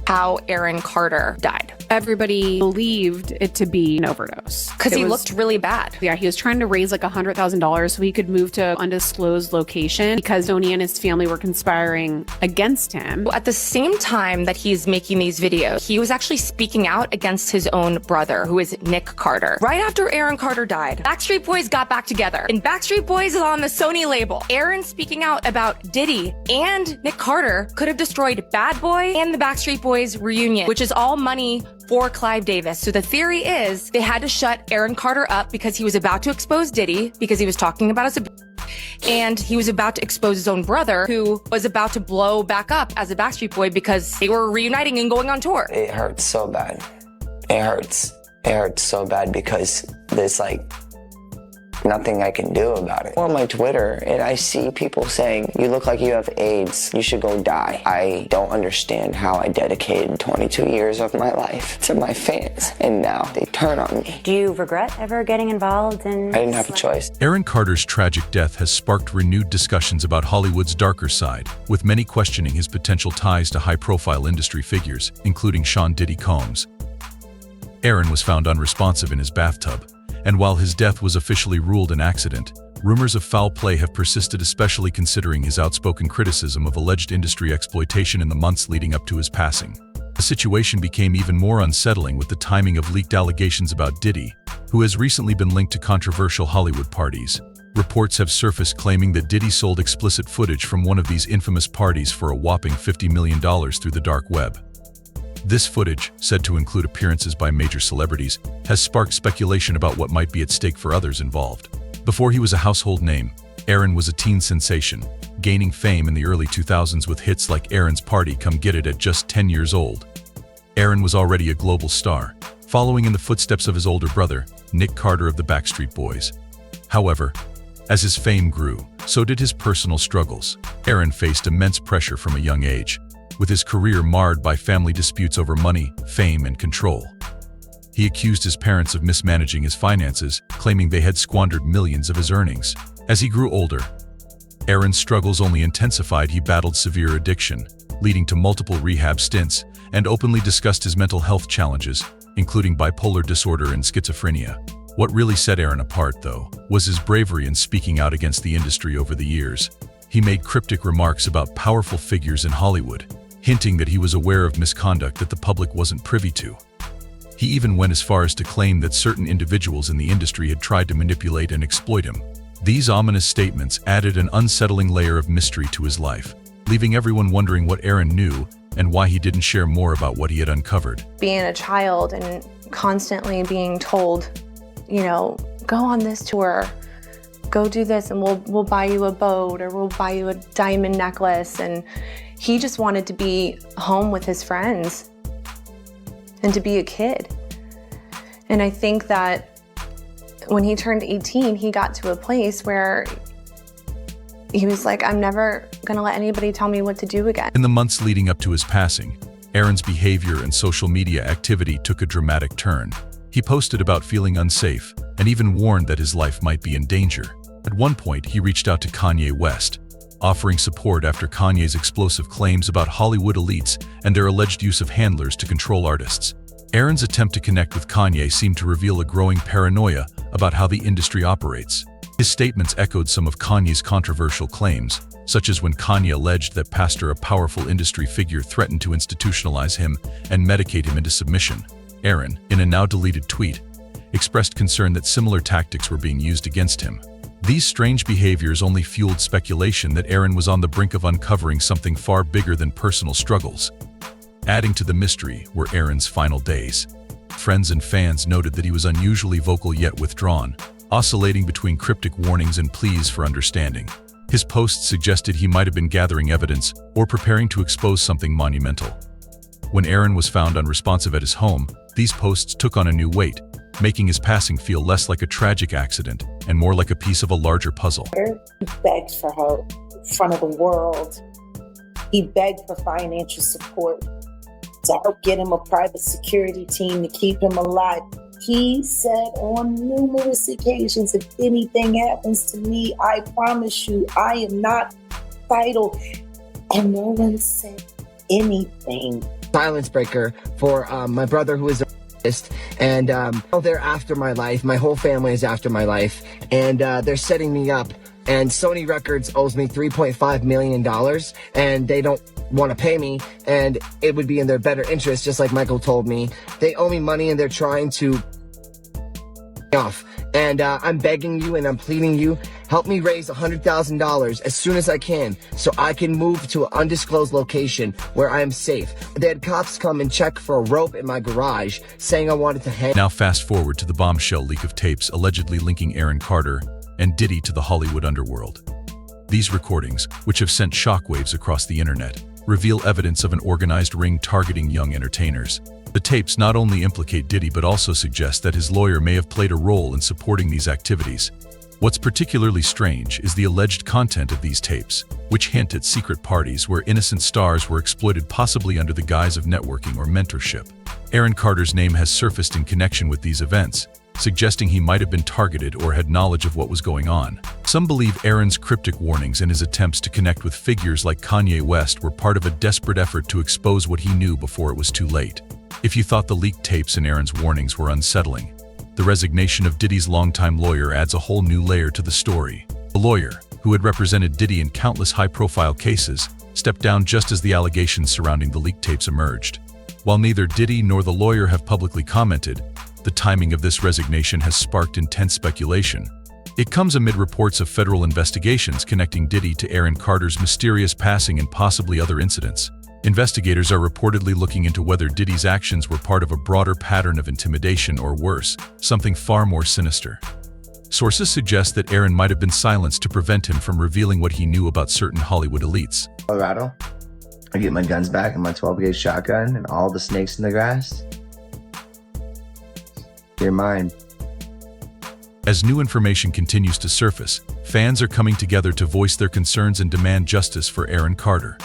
how Aaron Carter died. Everybody believed it to be an overdose. Because he looked really bad. Yeah, he was trying to raise like $100,000 so he could move to an undisclosed location because Tony and his family were conspiring against him. At the same time that he's making these videos, he was actually speaking out against his own brother, who is Nick Carter. Right after Aaron Carter died, Backstreet Boys got back together. And Backstreet Boys is on the Sony label. Aaron speaking out about Diddy and Nick Carter could have destroyed Bad Boy and the Backstreet Boys reunion, which is all money for Clive Davis. So the theory is they had to shut Aaron Carter up because he was about to expose Diddy because he was talking about us, and he was about to expose his own brother who was about to blow back up as a Backstreet Boy because they were reuniting and going on tour. It hurts so bad. It hurts. It hurts so bad because there's like nothing I can do about it. On my Twitter, and I see people saying, you look like you have AIDS, you should go die. I don't understand how I dedicated 22 years of my life to my fans, and now they turn on me. Do you regret ever getting involved in... I didn't have a choice. Aaron Carter's tragic death has sparked renewed discussions about Hollywood's darker side, with many questioning his potential ties to high-profile industry figures, including Sean Diddy Combs. Aaron was found unresponsive in his bathtub, and while his death was officially ruled an accident, rumors of foul play have persisted, especially considering his outspoken criticism of alleged industry exploitation in the months leading up to his passing. The situation became even more unsettling with the timing of leaked allegations about Diddy, who has recently been linked to controversial Hollywood parties. Reports have surfaced claiming that Diddy sold explicit footage from one of these infamous parties for a whopping $50 million through the dark web. This footage, said to include appearances by major celebrities, has sparked speculation about what might be at stake for others involved. Before he was a household name, Aaron was a teen sensation, gaining fame in the early 2000s with hits like Aaron's Party Come Get It at just 10 years old. Aaron was already a global star, following in the footsteps of his older brother, Nick Carter of the Backstreet Boys. However, as his fame grew, so did his personal struggles. Aaron faced immense pressure from a young age, with his career marred by family disputes over money, fame, and control. He accused his parents of mismanaging his finances, claiming they had squandered millions of his earnings. As he grew older, Aaron's struggles only intensified. He battled severe addiction, leading to multiple rehab stints, and openly discussed his mental health challenges, including bipolar disorder and schizophrenia. What really set Aaron apart, though, was his bravery in speaking out against the industry over the years. He made cryptic remarks about powerful figures in Hollywood, hinting that he was aware of misconduct that the public wasn't privy to. He even went as far as to claim that certain individuals in the industry had tried to manipulate and exploit him. These ominous statements added an unsettling layer of mystery to his life, leaving everyone wondering what Aaron knew and why he didn't share more about what he had uncovered. Being a child and constantly being told, you know, go on this tour, go do this, and we'll buy you a boat, or we'll buy you a diamond necklace, and he just wanted to be home with his friends and to be a kid. And I think that when he turned 18, he got to a place where he was like, I'm never gonna let anybody tell me what to do again. In the months leading up to his passing, Aaron's behavior and social media activity took a dramatic turn. He posted about feeling unsafe and even warned that his life might be in danger. At one point, he reached out to Kanye West, offering support after Kanye's explosive claims about Hollywood elites and their alleged use of handlers to control artists. Aaron's attempt to connect with Kanye seemed to reveal a growing paranoia about how the industry operates. His statements echoed some of Kanye's controversial claims, such as when Kanye alleged that Pastor, a powerful industry figure, threatened to institutionalize him and medicate him into submission. Aaron, in a now-deleted tweet, expressed concern that similar tactics were being used against him. These strange behaviors only fueled speculation that Aaron was on the brink of uncovering something far bigger than personal struggles. Adding to the mystery were Aaron's final days. Friends and fans noted that he was unusually vocal yet withdrawn, oscillating between cryptic warnings and pleas for understanding. His posts suggested he might have been gathering evidence or preparing to expose something monumental. When Aaron was found unresponsive at his home, these posts took on a new weight, making his passing feel less like a tragic accident and more like a piece of a larger puzzle. He begged for her in front of the world. He begged for financial support to help get him a private security team to keep him alive. He said on numerous occasions, if anything happens to me, I promise you, I am not vital. And no one said anything silence breaker for my brother, who is a artist, and they're after my life. My whole family is after my life, and they're setting me up. And Sony Records owes me $3.5 million, and they don't want to pay me, and it would be in their better interest, just like Michael told me. They owe me money, and they're trying to off. And I'm begging you and I'm pleading you, help me raise $100,000 as soon as I can so I can move to an undisclosed location where I am safe. They had cops come and check for a rope in my garage, saying I wanted to hang. Now fast forward to the bombshell leak of tapes allegedly linking Aaron Carter and Diddy to the Hollywood underworld. These recordings, which have sent shockwaves across the internet, reveal evidence of an organized ring targeting young entertainers. The tapes not only implicate Diddy but also suggest that his lawyer may have played a role in supporting these activities. What's particularly strange is the alleged content of these tapes, which hint at secret parties where innocent stars were exploited, possibly under the guise of networking or mentorship. Aaron Carter's name has surfaced in connection with these events, suggesting he might have been targeted or had knowledge of what was going on. Some believe Aaron's cryptic warnings and his attempts to connect with figures like Kanye West were part of a desperate effort to expose what he knew before it was too late. If you thought the leaked tapes and Aaron's warnings were unsettling, the resignation of Diddy's longtime lawyer adds a whole new layer to the story. The lawyer, who had represented Diddy in countless high-profile cases, stepped down just as the allegations surrounding the leaked tapes emerged. While neither Diddy nor the lawyer have publicly commented, the timing of this resignation has sparked intense speculation. It comes amid reports of federal investigations connecting Diddy to Aaron Carter's mysterious passing and possibly other incidents. Investigators are reportedly looking into whether Diddy's actions were part of a broader pattern of intimidation or worse, something far more sinister. Sources suggest that Aaron might have been silenced to prevent him from revealing what he knew about certain Hollywood elites. Colorado, I get my guns back and my 12-gauge shotgun and all the snakes in the grass. They're mine. As new information continues to surface, fans are coming together to voice their concerns and demand justice for Aaron Carter.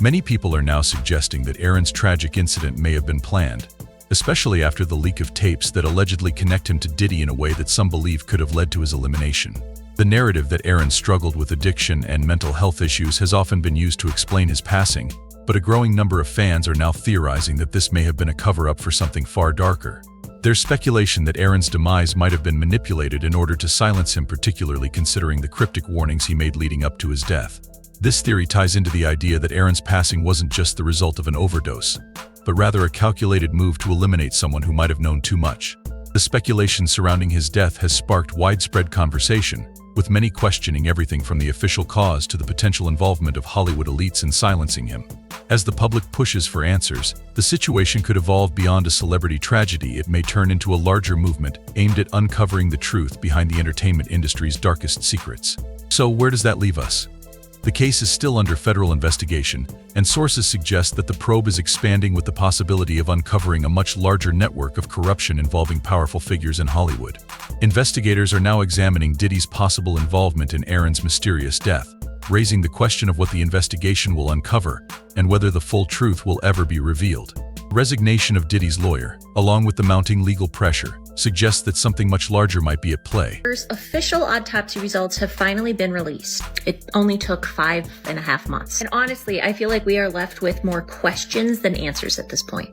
Many people are now suggesting that Aaron's tragic incident may have been planned, especially after the leak of tapes that allegedly connect him to Diddy in a way that some believe could have led to his elimination. The narrative that Aaron struggled with addiction and mental health issues has often been used to explain his passing, but a growing number of fans are now theorizing that this may have been a cover-up for something far darker. There's speculation that Aaron's demise might have been manipulated in order to silence him, particularly considering the cryptic warnings he made leading up to his death. This theory ties into the idea that Aaron's passing wasn't just the result of an overdose, but rather a calculated move to eliminate someone who might have known too much. The speculation surrounding his death has sparked widespread conversation, with many questioning everything from the official cause to the potential involvement of Hollywood elites in silencing him. As the public pushes for answers, the situation could evolve beyond a celebrity tragedy. It may turn into a larger movement aimed at uncovering the truth behind the entertainment industry's darkest secrets. So where does that leave us? The case is still under federal investigation, and sources suggest that the probe is expanding with the possibility of uncovering a much larger network of corruption involving powerful figures in Hollywood. Investigators are now examining Diddy's possible involvement in Aaron's mysterious death, raising the question of what the investigation will uncover and whether the full truth will ever be revealed. The resignation of Diddy's lawyer, along with the mounting legal pressure, suggests that something much larger might be at play. Official autopsy results have finally been released. It only took 5.5 months. And honestly, I feel like we are left with more questions than answers at this point.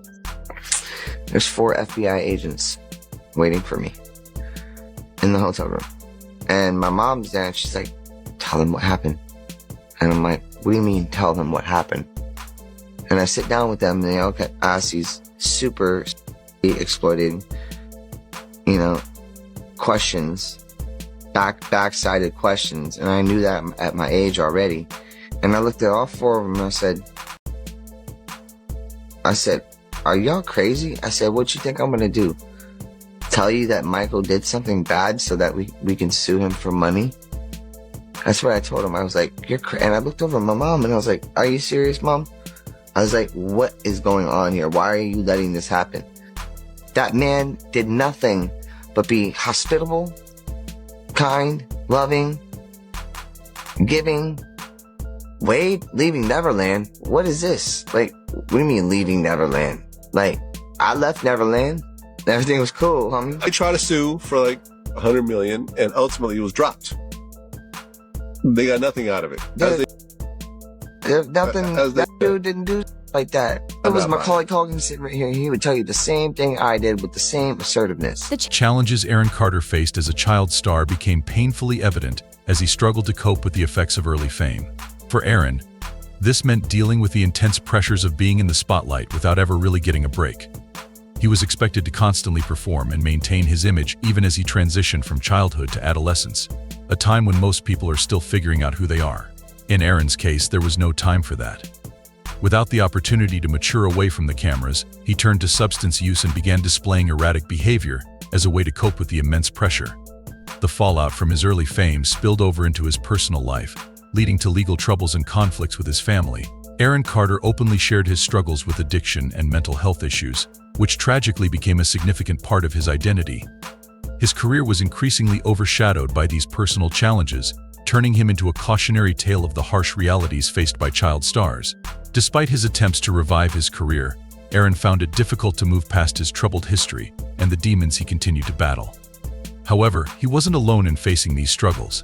There's 4 FBI agents waiting for me in the hotel room. And my mom's there and she's like, tell them what happened. And I'm like, what do you mean tell them what happened? And I sit down with them and they ask these super exploited, questions, back-sided questions. And I knew that at my age already. And I looked at all 4 of them and I said, are y'all crazy? I said, what you think I'm gonna do? Tell you that Michael did something bad so that we can sue him for money? That's what I told him. I was like, you're crazy. And I looked over at my mom and I was like, are you serious, Mom? I was like, what is going on here? Why are you letting this happen? That man did nothing but be hospitable, kind, loving, giving. Wade leaving Neverland? What is this? Like, what do you mean leaving Neverland? Like, I left Neverland. Everything was cool, homie. I tried to sue for like $100 million and ultimately it was dropped. They got nothing out of it. There's nothing, that dude didn't do like that. It was Macaulay Culkin sitting right here. He would tell you the same thing I did with the same assertiveness. The challenges Aaron Carter faced as a child star became painfully evident as he struggled to cope with the effects of early fame. For Aaron, this meant dealing with the intense pressures of being in the spotlight without ever really getting a break. He was expected to constantly perform and maintain his image even as he transitioned from childhood to adolescence, a time when most people are still figuring out who they are. In Aaron's case, there was no time for that. Without the opportunity to mature away from the cameras, he turned to substance use and began displaying erratic behavior as a way to cope with the immense pressure. The fallout from his early fame spilled over into his personal life, leading to legal troubles and conflicts with his family. Aaron Carter openly shared his struggles with addiction and mental health issues, which tragically became a significant part of his identity. His career was increasingly overshadowed by these personal challenges, turning him into a cautionary tale of the harsh realities faced by child stars. Despite his attempts to revive his career, Aaron found it difficult to move past his troubled history and the demons he continued to battle. However, he wasn't alone in facing these struggles.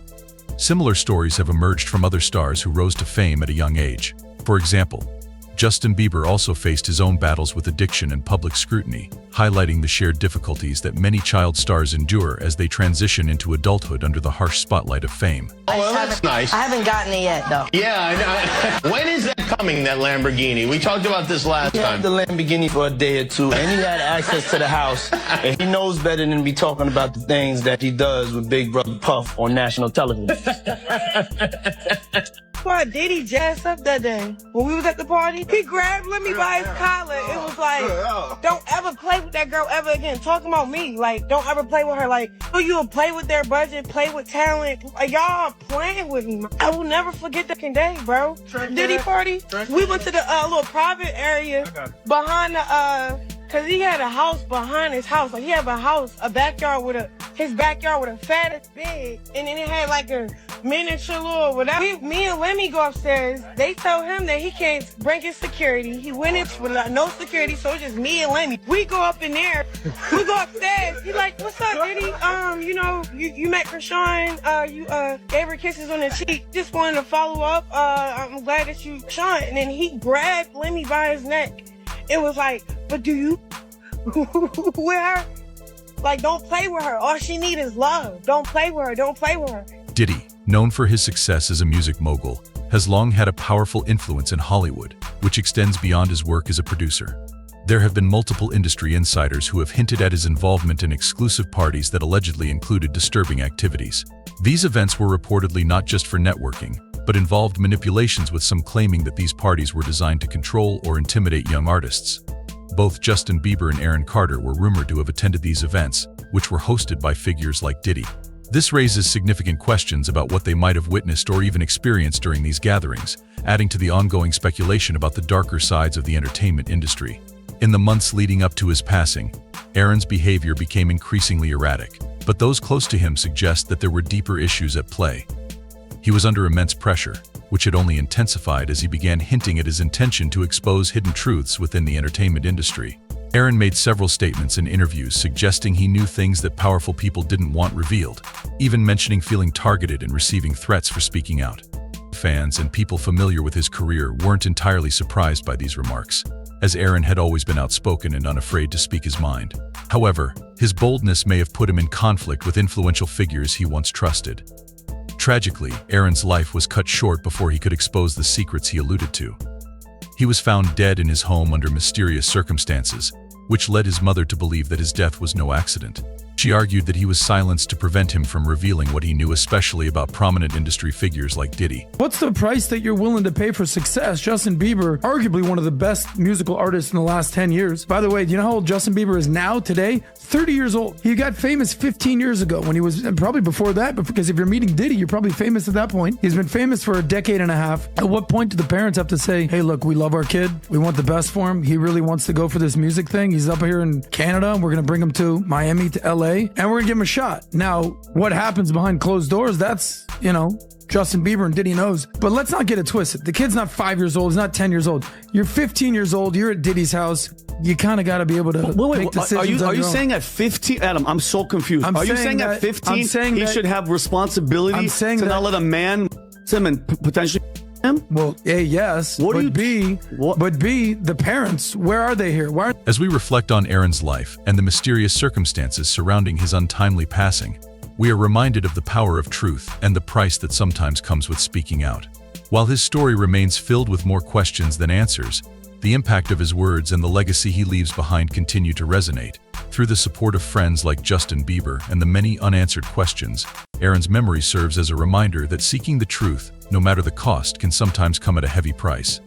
Similar stories have emerged from other stars who rose to fame at a young age. For example, Justin Bieber also faced his own battles with addiction and public scrutiny, highlighting the shared difficulties that many child stars endure as they transition into adulthood under the harsh spotlight of fame. Oh, well, that's nice. I haven't gotten it yet, though. Yeah, I know. When is that coming, that Lamborghini? We talked about this last time. He had the Lamborghini for a day or two, and he had access to the house, and he knows better than to be talking about the things that he does with Big Brother Puff on national television. Why Diddy jazzed up that day when we was at the party? He grabbed Lemmy by his collar. It was like, don't ever play with that girl ever again. Talking about me, like, don't ever play with her. Like, you'll play with their budget, play with talent. Like, y'all playing with me. I will never forget that day, bro. Diddy party. We went to the little private area behind the cause he had a house behind his house. Like, he had a backyard with his backyard with a fattest bed, and then it had like a miniature little whatever. Me and Lemmy go upstairs. They told him that he can't bring his security. He went in with no security, so it's just me and Lemmy. We go up in there. We go upstairs. He like, what's up, Diddy? You met Krishan. You gave her kisses on the cheek. Just wanted to follow up. I'm glad that you Sean. And then he grabbed Lemmy by his neck. It was like, but do you with her? Like, don't play with her. All she needs is love. Don't play with her. Don't play with her. Diddy, known for his success as a music mogul, has long had a powerful influence in Hollywood, which extends beyond his work as a producer. There have been multiple industry insiders who have hinted at his involvement in exclusive parties that allegedly included disturbing activities. These events were reportedly not just for networking, but involved manipulations, with some claiming that these parties were designed to control or intimidate young artists. Both Justin Bieber and Aaron Carter were rumored to have attended these events, which were hosted by figures like Diddy. This raises significant questions about what they might have witnessed or even experienced during these gatherings, adding to the ongoing speculation about the darker sides of the entertainment industry. In the months leading up to his passing, Aaron's behavior became increasingly erratic, but those close to him suggest that there were deeper issues at play. He was under immense pressure, which had only intensified as he began hinting at his intention to expose hidden truths within the entertainment industry. Aaron made several statements in interviews suggesting he knew things that powerful people didn't want revealed, even mentioning feeling targeted and receiving threats for speaking out. Fans and people familiar with his career weren't entirely surprised by these remarks, as Aaron had always been outspoken and unafraid to speak his mind. However, his boldness may have put him in conflict with influential figures he once trusted. Tragically, Aaron's life was cut short before he could expose the secrets he alluded to. He was found dead in his home under mysterious circumstances, which led his mother to believe that his death was no accident. She argued that he was silenced to prevent him from revealing what he knew, especially about prominent industry figures like Diddy. What's the price that you're willing to pay for success? Justin Bieber, arguably one of the best musical artists in the last 10 years. By the way, do you know how old Justin Bieber is now, today? 30 years old. He got famous 15 years ago when he was, probably before that, but because if you're meeting Diddy, you're probably famous at that point. He's been famous for a decade and a half. At what point do the parents have to say, hey, look, we love our kid. We want the best for him. He really wants to go for this music thing. He's up here in Canada, and we're going to bring him to Miami, to LA, and we're going to give him a shot. Now, what happens behind closed doors, that's, Justin Bieber and Diddy knows. But let's not get it twisted. The kid's not 5 years old. He's not 10 years old. You're 15 years old. You're at Diddy's house. You kind of got to be able to make decisions. Are you saying at 15, Adam? I'm so confused. Are you saying at 15 he should have responsibility to not let a man him and potentially Well, A, yes. What do but you- B, the parents, where are they here? Why As we reflect on Aaron's life and the mysterious circumstances surrounding his untimely passing, we are reminded of the power of truth and the price that sometimes comes with speaking out. While his story remains filled with more questions than answers, the impact of his words and the legacy he leaves behind continue to resonate. Through the support of friends like Justin Bieber and the many unanswered questions, Aaron's memory serves as a reminder that seeking the truth, no matter the cost, can sometimes come at a heavy price.